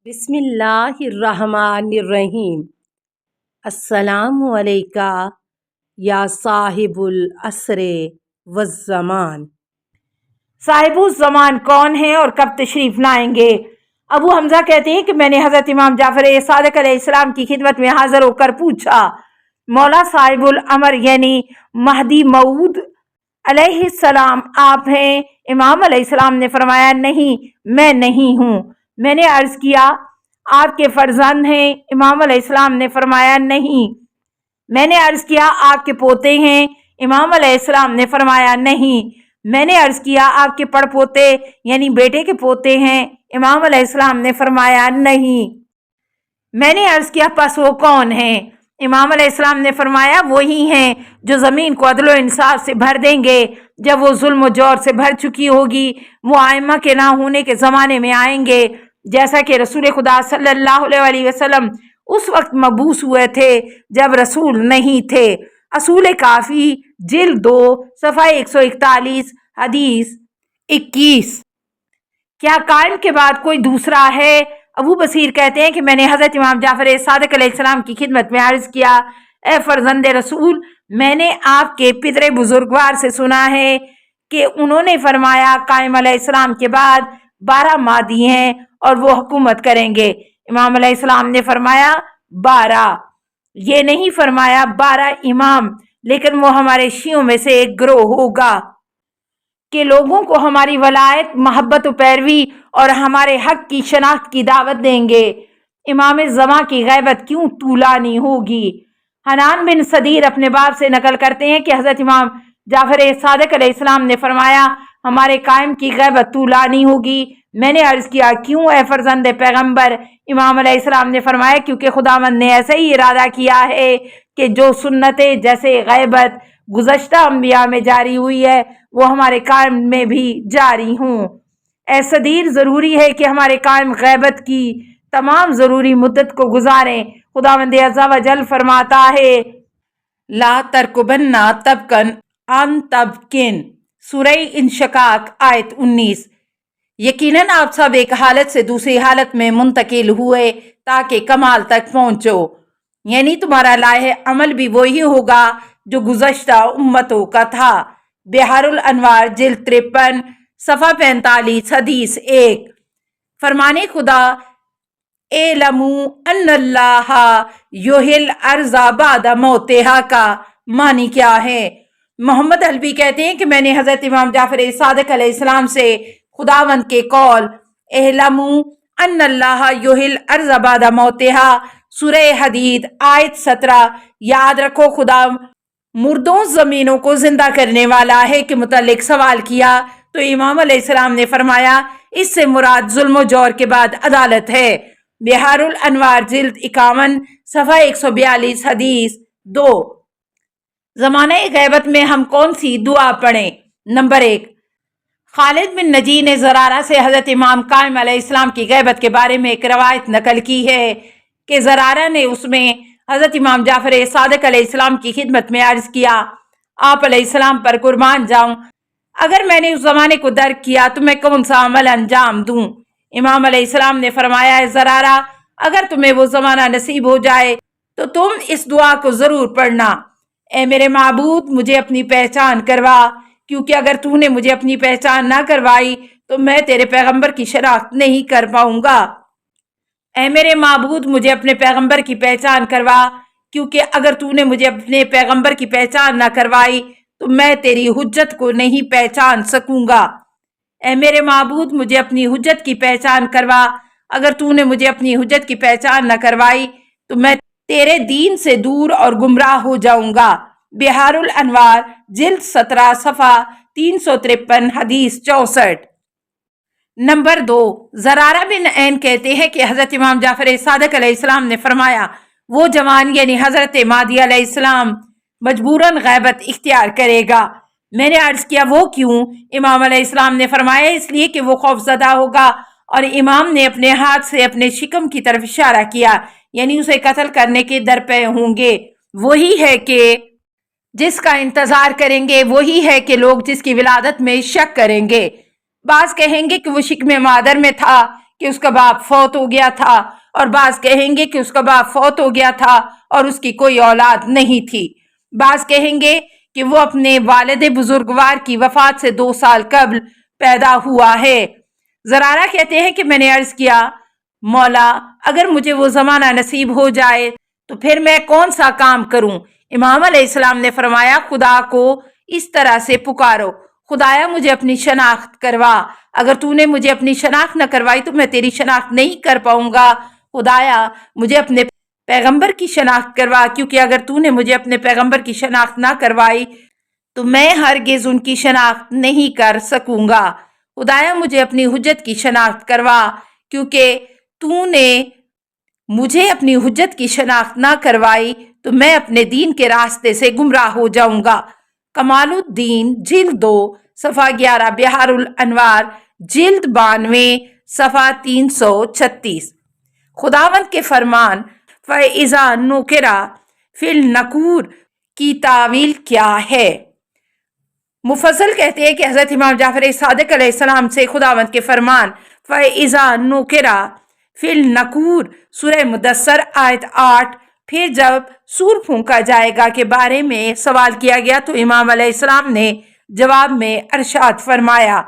بسم اللہ الرحمن الرحیم۔ السلام علیکہ یا صاحب العصر والزمان۔ صاحب الزمان کون ہیں اور کب تشریف لائیں گے؟ ابو حمزہ کہتے ہیں کہ میں نے حضرت امام جعفر صادق علیہ السلام کی خدمت میں حاضر ہو کر پوچھا، مولا صاحب الامر یعنی مہدی موعود علیہ السلام آپ ہیں؟ امام علیہ السلام نے فرمایا، نہیں، میں نہیں ہوں۔ میں نے عرض کیا، آپ کے فرزند ہیں؟ امام علیہ السلام نے فرمایا، نہیں۔ میں نے عرض کیا، آپ کے پوتے ہیں؟ امام علیہ السلام نے فرمایا، نہیں۔ میں نے عرض کیا، آپ کے پڑ پوتے یعنی بیٹے کے پوتے ہیں؟ امام علیہ السلام نے فرمایا، نہیں۔ میں نے عرض کیا، پس وہ کون ہیں؟ امام علیہ السلام نے فرمایا، وہی ہیں جو زمین کو عدل و انصاف سے بھر دیں گے جب وہ ظلم و جور سے بھر چکی ہوگی۔ وہ ائمہ کے نہ ہونے کے زمانے میں آئیں گے، جیسا کہ رسول خدا صلی اللہ علیہ وسلم اس وقت مبعوث ہوئے تھے جب رسول نہیں تھے۔ اصول کافی جلد 2 صفحہ 141 حدیث 21۔ کیا قائم کے بعد کوئی دوسرا ہے؟ ابو بصیر کہتے ہیں کہ میں نے حضرت امام جعفر صادق علیہ السلام کی خدمت میں عرض کیا، اے فرزند رسول، میں نے آپ کے پدر بزرگوار سے سنا ہے کہ انہوں نے فرمایا قائم علیہ السلام کے بعد 12 مہدی ہیں اور وہ حکومت کریں گے۔ امام علیہ السلام نے فرمایا 12، یہ نہیں فرمایا 12 امام، لیکن وہ ہمارے شیعوں میں سے ایک گروہ ہوگا کہ لوگوں کو ہماری ولایت، محبت و پیروی اور ہمارے حق کی شناخت کی دعوت دیں گے۔ امام زمان کی غیبت کیوں طولانی ہوگی؟ حنان بن صدیر اپنے باپ سے نقل کرتے ہیں کہ حضرت امام جعفر صادق علیہ السلام نے فرمایا، ہمارے قائم کی غیبت طولانی ہوگی۔ میں نے عرض کیا، کیوں اے فرزند پیغمبر؟ امام علیہ السلام نے فرمایا، کیونکہ خداوند نے ایسا ہی ارادہ کیا ہے کہ جو سنتیں جیسے غیبت گزشتہ انبیاء میں جاری ہوئی ہے وہ ہمارے قائم میں بھی جاری ہوں۔ اے صدیر، ضروری ہے کہ ہمارے قائم غیبت کی تمام ضروری مدت کو گزاریں۔ خداوند عز و جل فرماتا ہے، لا ترکبن طبقاً عن طبقٍ، سورہ انشقاق آیت 19۔ یقیناً آپ سب ایک حالت سے دوسری حالت میں منتقل ہوئے تاکہ کمال تک پہنچو، یعنی تمہارا لائحہ عمل بھی وہی ہوگا جو گزشتہ امتوں کا تھا۔ بحار الانوار جلد 53 صفحہ 45 حدیث 1۔ فرمانے خدا اعلموا ان اللہ یحیی الارض بعد موتہا کا معنی کیا ہے؟ محمد حلبی کہتے ہیں کہ میں نے حضرت امام جعفر صادق علیہ السلام سے خداوند کے قول اعلموا ان اللہ یحیی الارض بعد موتہا سورہ حدید آیت 17 یاد رکھو خدا مردوں زمینوں کو زندہ کرنے والا ہے کے متعلق سوال کیا تو امام علیہ السلام نے فرمایا، اس سے مراد ظلم و جور کے بعد عدالت ہے۔ بحار الانوار جلد 51 صفحہ 142 حدیث 2۔ زمانہ غیبت میں ہم کون سی دعا پڑھیں؟ نمبر 1، خالد بن نجی نے زرارہ سے حضرت امام قائم علیہ السلام کی غیبت کے بارے میں ایک روایت نقل کی ہے کہ زرارہ نے اس میں حضرت امام جعفر صادق علیہ السلام کی خدمت میں عرض کیا، آپ علیہ السلام پر قربان جاؤں، اگر میں نے اس زمانے کو درک کیا تو میں کون سا عمل انجام دوں؟ امام علیہ السلام نے فرمایا، اے زرارہ، اگر تمہیں وہ زمانہ نصیب ہو جائے تو تم اس دعا کو ضرور پڑھنا، اے میرے معبود، مجھے اپنی پہچان کروا، کیونکہ اگر تو نے مجھے اپنی پہچان نہ کروائی تو میں تیرے پیغمبر کی شناخت نہیں کر پاؤں گا۔ اے میرے معبود، مجھے اپنے پیغمبر کی پہچان کروا، کیونکہ اگر تو نے مجھے اپنے پیغمبر کی پہچان نہ کروائی تو میں تیری حجت کو نہیں پہچان سکوں گا۔ اے میرے معبود، مجھے اپنی حجت کی پہچان کروا، اگر تو نے مجھے اپنی حجت کی پہچان نہ کروائی تو میں تیرے دین سے دور اور گمراہ ہو جاؤں گا۔ بحار الانوار جلد 17 صفحہ 353 حدیث 64۔ نمبر 2، زرارہ بن عین کہتے ہیں کہ حضرت امام جعفر صادق علیہ السلام نے فرمایا، وہ جوان یعنی حضرت مہدی علیہ السلام مجبوراً غیبت اختیار کرے گا۔ میں نے عرض کیا، وہ کیوں؟ امام علیہ السلام نے فرمایا، اس لیے کہ وہ خوف زدہ ہوگا، اور امام نے اپنے ہاتھ سے اپنے شکم کی طرف اشارہ کیا، یعنی اسے قتل کرنے کے درپے ہوں گے۔ وہی ہے کہ جس کا انتظار کریں گے، وہی ہے کہ لوگ جس کی ولادت میں شک کریں گے۔ بعض کہیں گے کہ وہ شکم مادر میں تھا کہ اس کا باپ فوت ہو گیا تھا، اور بعض کہیں گے کہ اس کا باپ فوت ہو گیا تھا اور اس کی کوئی اولاد نہیں تھی۔ بعض کہیں گے کہ وہ اپنے والد بزرگوار کی وفات سے 2 سال قبل پیدا ہوا ہے۔ زرارہ کہتے ہیں کہ میں نے عرض کیا، مولا اگر مجھے وہ زمانہ نصیب ہو جائے تو پھر میں کون سا کام کروں؟ امام علیہ السلام نے فرمایا، خدا کو اس طرح سے پکارو، خدایا مجھے اپنی شناخت کروا، اگر تو نے مجھے اپنی شناخت نہ کروائی تو میں تیری شناخت نہیں کر پاؤں گا۔ خدایا مجھے اپنے پیغمبر کی شناخت کروا، کیونکہ اگر تو نے مجھے اپنے پیغمبر کی شناخت نہ کروائی تو میں ہرگز ان کی شناخت نہیں کر سکوں گا۔ خدایا مجھے اپنی حجت کی شناخت کروا، کیونکہ تو نے مجھے اپنی حجت کی شناخت نہ کروائی تو میں اپنے دین کے راستے سے گمراہ ہو جاؤں گا۔ کمال الدین جلد 2 صفحہ 11، بہار الانوار جلد 92 صفحہ 336۔ خداوند کے فرمان فَإِذَا نُقِرَ فِي النَّقُورِ کی تعویل کیا ہے؟ مفصل کہتے ہیں کہ حضرت امام جعفر صادق علیہ السلام سے خداوند کے فرمان فَإِذَا نُقِرَ فِي النَّقُورِ سورہ مدثر آیت 8، پھر جب سور پھونکا جائے گا کے بارے میں سوال کیا گیا تو امام علیہ السلام نے جواب میں ارشاد فرمایا،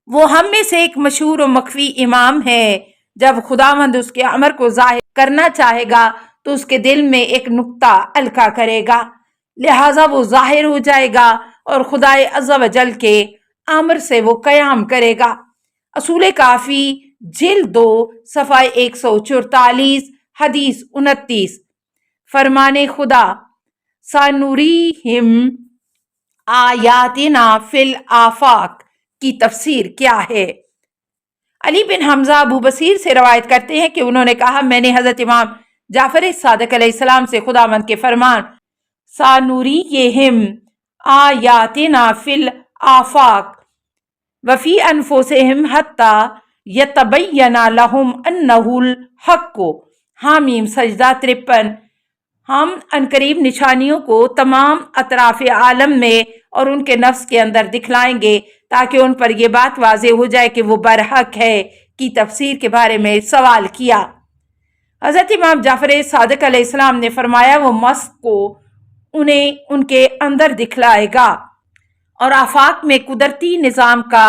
وہ ہم میں سے ایک مشہور و مخفی امام ہے، جب خداوند اس کے امر کو ظاہر کرنا چاہے گا تو اس کے دل میں ایک نقطہ القا کرے گا، لہٰذا وہ ظاہر ہو جائے گا اور خدائے عز و جل کے امر سے وہ قیام کرے گا۔ اصول کافی جلد 2 صفحہ 144 حدیث 29۔ فرمان خدا سَنُرِيهِمْ آیاتنا فی الآفاق کی تفسیر کیا ہے؟ علی بن حمزہ ابو بصیر سے روایت کرتے ہیں کہ انہوں نے کہا، میں نے حضرت امام جعفر صادق علیہ السلام سے خداوند کے فرمان سَنُرِيهِمْ آیاتنا فی الآفاق وفی انفسہم حتی یتبین لہم انہ الحق حامیم سجدہ 53۔ ہم عنقریب نشانیوں کو تمام اطراف عالم میں اور ان کے نفس کے اندر دکھلائیں گے تاکہ ان پر یہ بات واضح ہو جائے کہ وہ برحق ہے کی تفسیر کے بارے میں سوال کیا۔ حضرت امام جعفر صادق علیہ السلام نے فرمایا، وہ مسق کو انہیں ان کے اندر دکھلائے گا اور آفاق میں قدرتی نظام کا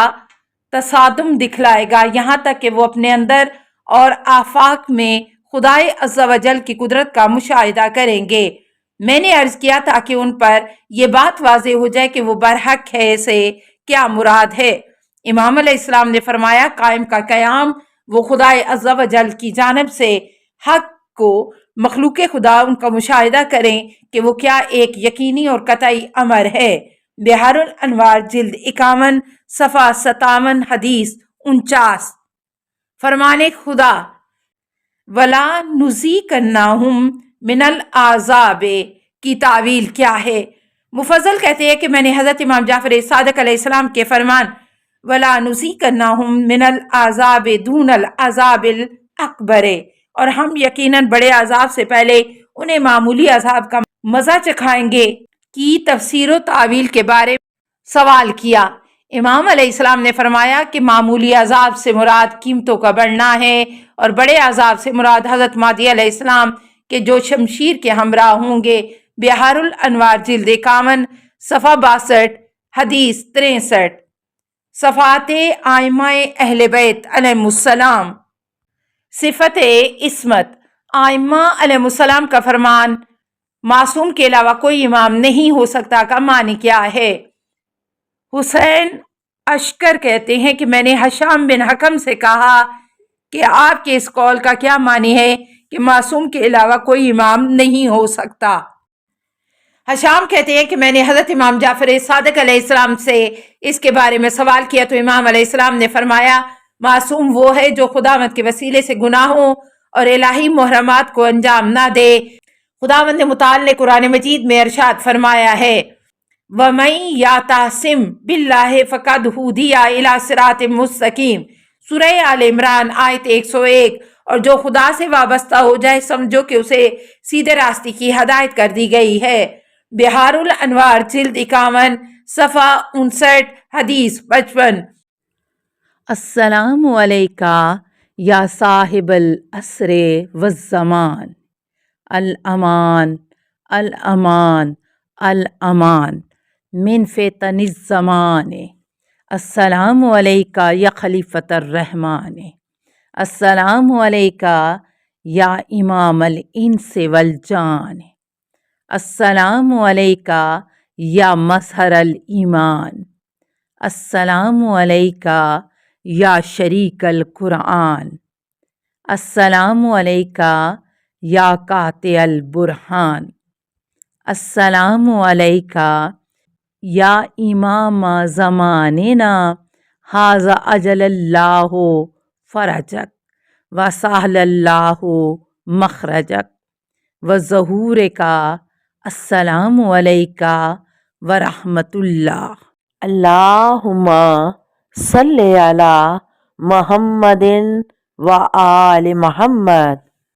تصادم دکھلائے گا، یہاں تک کہ وہ اپنے اندر اور آفاق میں خدائے عز و جل کی قدرت کا مشاہدہ کریں گے۔ میں نے عرض کیا تاکہ ان پر یہ بات واضح ہو جائے کہ وہ برحق ہے سے کیا مراد ہے۔ امام علیہ السلام نے فرمایا، قائم کا قیام وہ خدائے عز و جل کی جانب سے حق کو مخلوق خدا ان کا مشاہدہ کریں کہ وہ کیا ایک یقینی اور قطعی امر ہے۔ بہار الانوار جلد 51 صفحہ 57 حدیث 49۔ فرمان خدا وَلَا نُذِيقَنَّهُم مِّنَ الْعَذَابِ کی تعویل کیا ہے؟ مفضل کہتے ہیں کہ میں نے حضرت امام جعفر صادق علیہ السلام کے فرمان وَلَا نُذِيقَنَّهُم مِّنَ الْعَذَابِ دُونَ الْعَذَابِ الْأَكْبَرِ اور ہم یقیناً بڑے عذاب سے پہلے انہیں معمولی عذاب کا مزہ چکھائیں گے کی تفسیر و تعویل کے بارے میں سوال کیا۔ امام علیہ السلام نے فرمایا کہ معمولی عذاب سے مراد قیمتوں کا بڑھنا ہے اور بڑے عذاب سے مراد حضرت مہدی علیہ السلام کے جو شمشیر کے ہمراہ ہوں گے۔ بہار الانوار جلد 51 صفحہ 62 حدیث 63۔ صفات ائمہ اہل بیت علیہم السلام۔ صفت عصمت ائمہ علیہم السلام کا فرمان معصوم کے علاوہ کوئی امام نہیں ہو سکتا کا معنی کیا ہے؟ حسین اشکر کہتے ہیں کہ میں نے ہشام بن حکم سے کہا کہ آپ کے اس قول کا کیا معنی ہے کہ معصوم کے علاوہ کوئی امام نہیں ہو سکتا؟ ہشام کہتے ہیں کہ میں نے حضرت امام جعفر صادق علیہ السلام سے اس کے بارے میں سوال کیا تو امام علیہ السلام نے فرمایا، معصوم وہ ہے جو خداوند کے وسیلے سے گناہوں اور الہی محرمات کو انجام نہ دے۔ خداوند نے متعلق قرآن مجید میں ارشاد فرمایا ہے، وَمَن یَعْتَصِم بِاللَّہِ فَقَدْ هُدِیَ إِلَىٰ صِرَاطٍ مُّسْتَقِیمٍ سورہ آل عمران آیت 101۔ اور جو خدا سے وابستہ ہو جائے سمجھو کہ اسے سیدھے راستے کی ہدایت کر دی گئی ہے۔ بہار الانوار جلد 51 صفحہ 59 حدیث 55۔ السلام علیکہ یا صاحب العصر والزمان الامان الامان الامان من فتن الزمان السلام علیکہ یا خلیفۃ الرحمن السلام علیکہ یا امام الانس والجان السلام علیکہ یا مظہر الایمان السلام علیکہ یا شریک القرآن السلام علیکہ یا قاطع البرہان السلام علیکہ یا امام زماننا ھذا اجل اللہ فرجک وسہل اللہ مخرجک وظہور کا السلام علیکہ ورحمۃ اللہ اللہم صلی علی محمد و آل محمد